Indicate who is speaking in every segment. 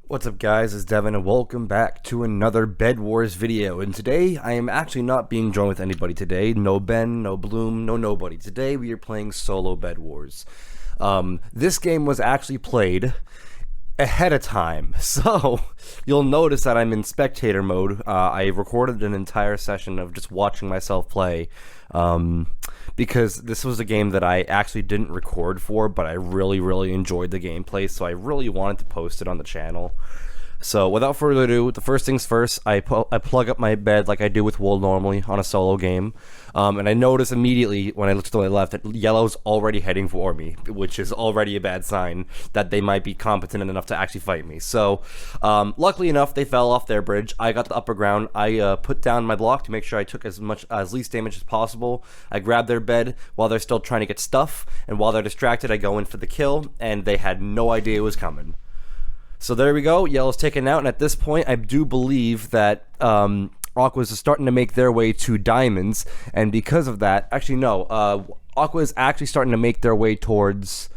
Speaker 1: What's up guys, it's Devon and welcome back to another Bed Wars video. And today, I am actually not being joined with anybody today. No Ben, no Bloom, no nobody. Today we are playing solo Bed Wars. This game was actually played ahead of time. So, you'll notice that I'm in spectator mode. I recorded an entire session of just watching myself play. Because this was a game that I actually didn't record for, but I really enjoyed the gameplay, so I really wanted to post it on the channel. So without further ado, the first things first, I plug up my bed like I do with wool normally on a solo game, and I notice immediately when I look to my left that yellow's already heading for me, which is already a bad sign that they might be competent enough to actually fight me. So luckily enough, they fell off their bridge. I got the upper ground. I put down my block to make sure I took as least damage as possible. I grabbed their bed while they're still trying to get stuff, and while they're distracted, I go in for the kill, and they had no idea it was coming. So there we go, yellow's taken out, and at this point I do believe that Aqua's is starting to make their way to diamonds, and because of that, actually no, Aqua is actually starting to make their way towards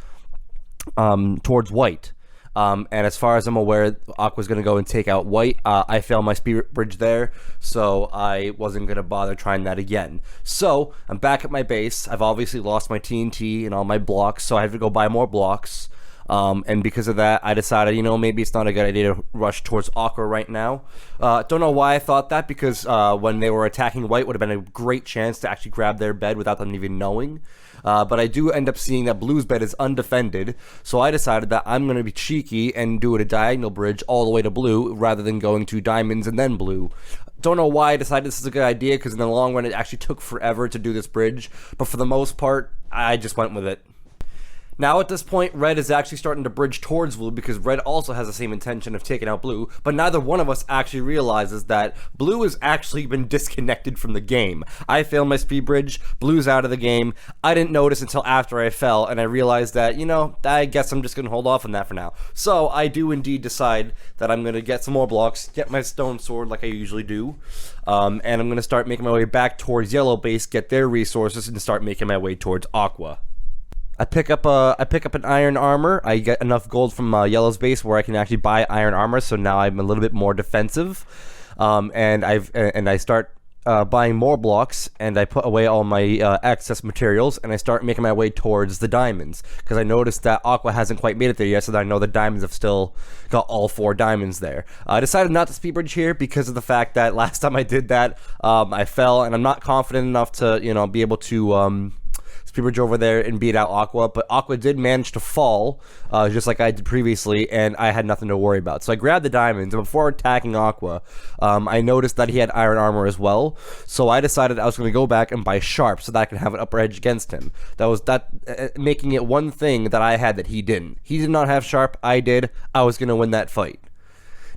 Speaker 1: white. And as far as I'm aware, Aqua's going to go and take out white. I failed my speed bridge there, so I wasn't going to bother trying that again. So, I'm back at my base. I've obviously lost my TNT and all my blocks, so I have to go buy more blocks. And because of that, I decided, you know, maybe it's not a good idea to rush towards Aqua right now. Don't know why I thought that, because when they were attacking white would have been a great chance to actually grab their bed without them even knowing. But I do end up seeing that blue's bed is undefended, so I decided that I'm going to be cheeky and do it a diagonal bridge all the way to blue, rather than going to diamonds and then blue. Don't know why I decided this is a good idea, because in the long run it actually took forever to do this bridge, but for the most part, I just went with it. Now at this point, red is actually starting to bridge towards blue because red also has the same intention of taking out blue, but neither one of us actually realizes that blue has actually been disconnected from the game. I failed my speed bridge, blue's out of the game. I didn't notice until after I fell, and I realized that, you know, I guess I'm just going to hold off on that for now. So I do indeed decide that I'm going to get some more blocks, get my stone sword like I usually do, and I'm going to start making my way back towards yellow base, get their resources, and start making my way towards Aqua. I pick up an iron armor. I get enough gold from yellow's base where I can actually buy iron armor. So now I'm a little bit more defensive, and I start buying more blocks, and I put away all my excess materials, and I start making my way towards the diamonds because I noticed that Aqua hasn't quite made it there yet. So that I know the diamonds have still got all 4 diamonds there. I decided not to speed bridge here because of the fact that last time I did that, I fell, and I'm not confident enough to, you know, be able to speed bridge over there and beat out Aqua, but Aqua did manage to fall, just like I did previously, and I had nothing to worry about. So I grabbed the diamonds, and before attacking Aqua, I noticed that he had iron armor as well, so I decided I was going to go back and buy sharp so that I could have an upper edge against him. That was making it one thing that I had that he didn't. He did not have sharp, I did. I was going to win that fight.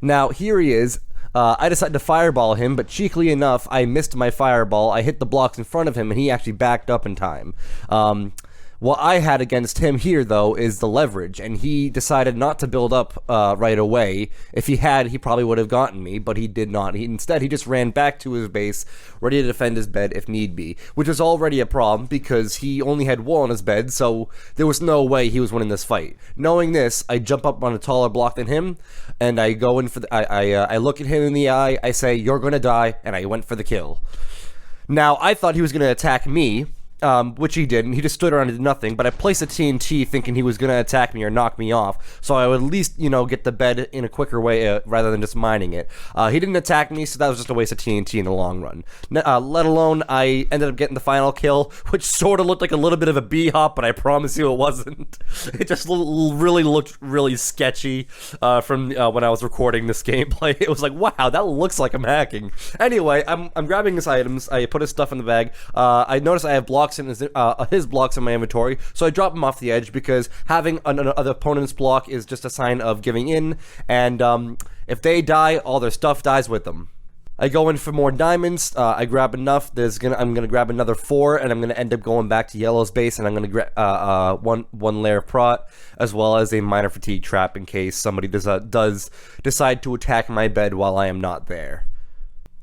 Speaker 1: Now, here he is. I decided to fireball him, but cheekily enough, I missed my fireball. I hit the blocks in front of him, and he actually backed up in time. What I had against him here, though, is the leverage, and he decided not to build up right away. If he had, he probably would have gotten me, but he did not. Instead, he just ran back to his base, ready to defend his bed if need be, which was already a problem because he only had wool on his bed, so there was no way he was winning this fight. Knowing this, I jump up on a taller block than him, and I go in for I look at him in the eye, I say, "You're gonna die," and I went for the kill. Now, I thought he was gonna attack me, which he didn't. He just stood around and did nothing, but I placed a TNT thinking he was going to attack me or knock me off, so I would at least, you know, get the bed in a quicker way rather than just mining it. He didn't attack me, so that was just a waste of TNT in the long run. Let alone, I ended up getting the final kill, which sort of looked like a little bit of a B-hop, but I promise you it wasn't. It just really looked really sketchy from when I was recording this gameplay. It was like, wow, that looks like I'm hacking. Anyway, I'm grabbing his items. I put his stuff in the bag. I noticed I have blocks in his blocks in my inventory, so I drop him off the edge because having another opponent's block is just a sign of giving in, and if they die, all their stuff dies with them. I go in for more diamonds. I grab enough. I'm gonna grab another 4, and I'm gonna end up going back to yellow's base, and I'm gonna grab one layer of prot as well as a minor fatigue trap in case somebody does decide to attack my bed while I am not there.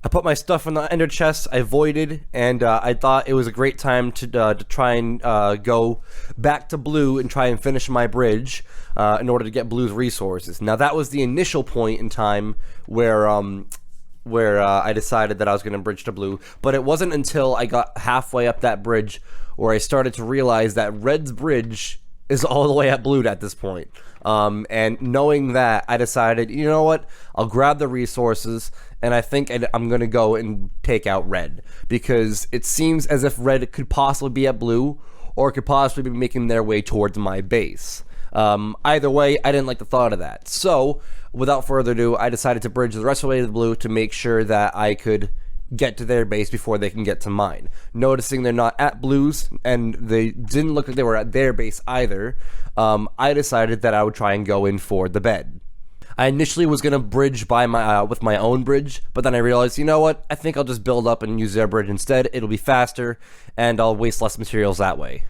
Speaker 1: I put my stuff in the ender chest, I voided, and I thought it was a great time to try and go back to blue and try and finish my bridge in order to get blue's resources. Now that was the initial point in time where I decided that I was going to bridge to blue, but it wasn't until I got halfway up that bridge where I started to realize that red's bridge is all the way at blue at this point. And knowing that, I decided, you know what, I'll grab the resources, and I think I'm going to go and take out red, because it seems as if red could possibly be at blue, or could possibly be making their way towards my base. Either way, I didn't like the thought of that. So, without further ado, I decided to bridge the rest of the way to the blue to make sure that I could get to their base before they can get to mine. Noticing they're not at blues, and they didn't look like they were at their base either, I decided that I would try and go in for the bed. I initially was going to bridge by with my own bridge, but then I realized, you know what, I think I'll just build up and use their bridge instead. It'll be faster, and I'll waste less materials that way.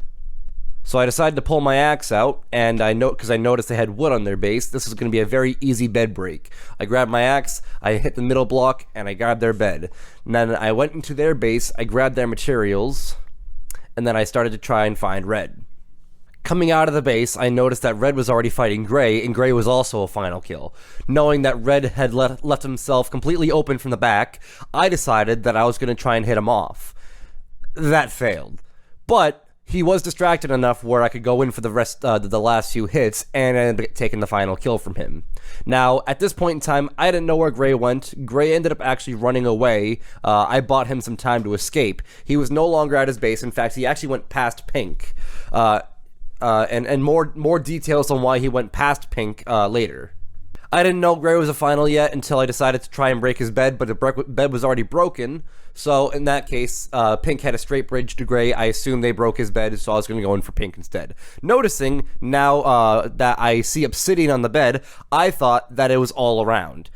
Speaker 1: So I decided to pull my axe out, and because I noticed they had wood on their base, this is going to be a very easy bed break. I grabbed my axe, I hit the middle block, and I grabbed their bed. And then I went into their base, I grabbed their materials, and then I started to try and find red. Coming out of the base, I noticed that red was already fighting gray, and gray was also a final kill. Knowing that red had left himself completely open from the back, I decided that I was going to try and hit him off. That failed. But he was distracted enough where I could go in for the rest, the last few hits, and I ended up taking the final kill from him. Now, at this point in time, I didn't know where Gray went. Gray ended up actually running away. I bought him some time to escape. He was no longer at his base. In fact, he actually went past Pink. And more details on why he went past Pink later. I didn't know Gray was a final yet until I decided to try and break his bed, but the bed was already broken. So in that case, Pink had a straight bridge to Gray. I assumed they broke his bed, so I was going to go in for Pink instead. Noticing now that I see obsidian on the bed, I thought that it was all around.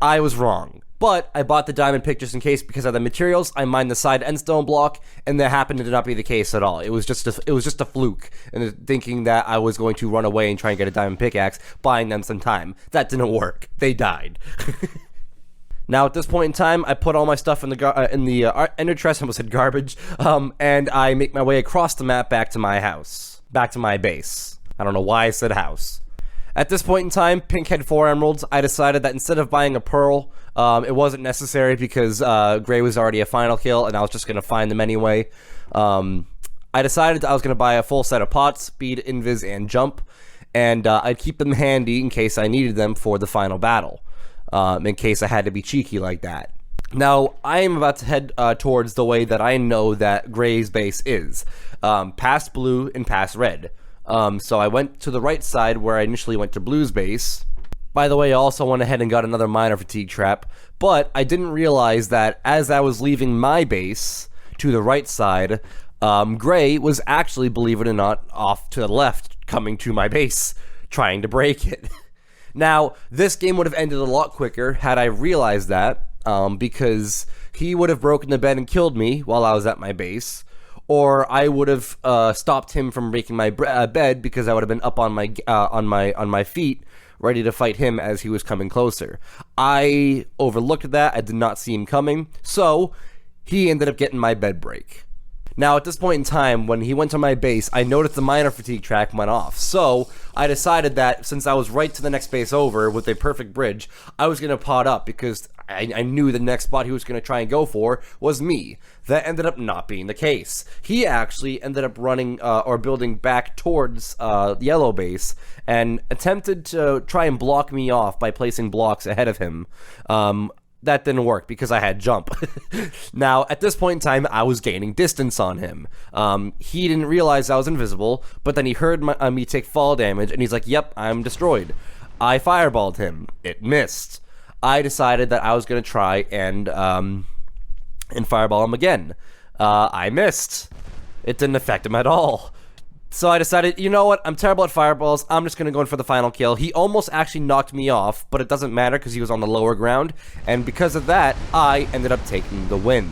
Speaker 1: I was wrong. But I bought the diamond pick just in case because of the materials. I mined the side endstone block, and that happened to not be the case at all. It was just a fluke, and thinking that I was going to run away and try and get a diamond pickaxe, buying them some time. That didn't work. They died. Now at this point in time, I put all my stuff in the ender chest. I almost said garbage, and I make my way across the map back to my house, back to my base. I don't know why I said house. At this point in time, Pink had 4 emeralds. I decided that instead of buying a pearl, it wasn't necessary because Gray was already a final kill, and I was just going to find them anyway. I decided I was going to buy a full set of pots, speed, invis, and jump, and I'd keep them handy in case I needed them for the final battle, in case I had to be cheeky like that. Now, I am about to head towards the way that I know that Gray's base is, past blue and past red. So I went to the right side where I initially went to blue's base. By the way, I also went ahead and got another miner fatigue trap, but I didn't realize that as I was leaving my base to the right side, Gray was actually, believe it or not, off to the left, coming to my base, trying to break it. Now, this game would have ended a lot quicker had I realized that, because he would have broken the bed and killed me while I was at my base, or I would have stopped him from breaking my bed because I would have been up on my feet, ready to fight him as he was coming closer. I overlooked that. I did not see him coming, so he ended up getting my bed break. Now, at this point in time, when he went to my base, I noticed the miner fatigue track went off. So, I decided that since I was right to the next base over with a perfect bridge, I was going to pot up because I knew the next spot he was going to try and go for was me. That ended up not being the case. He actually ended up running or building back towards the yellow base and attempted to try and block me off by placing blocks ahead of him. That didn't work because I had jump. Now, at this point in time, I was gaining distance on him. He didn't realize I was invisible, but then he heard me take fall damage, and he's like, yep, I'm destroyed. I fireballed him. It missed. I decided that I was going to try and fireball him again. I missed. It didn't affect him at all. So I decided, you know what, I'm terrible at fireballs, I'm just going to go in for the final kill. He almost actually knocked me off, but it doesn't matter because he was on the lower ground, and because of that, I ended up taking the win.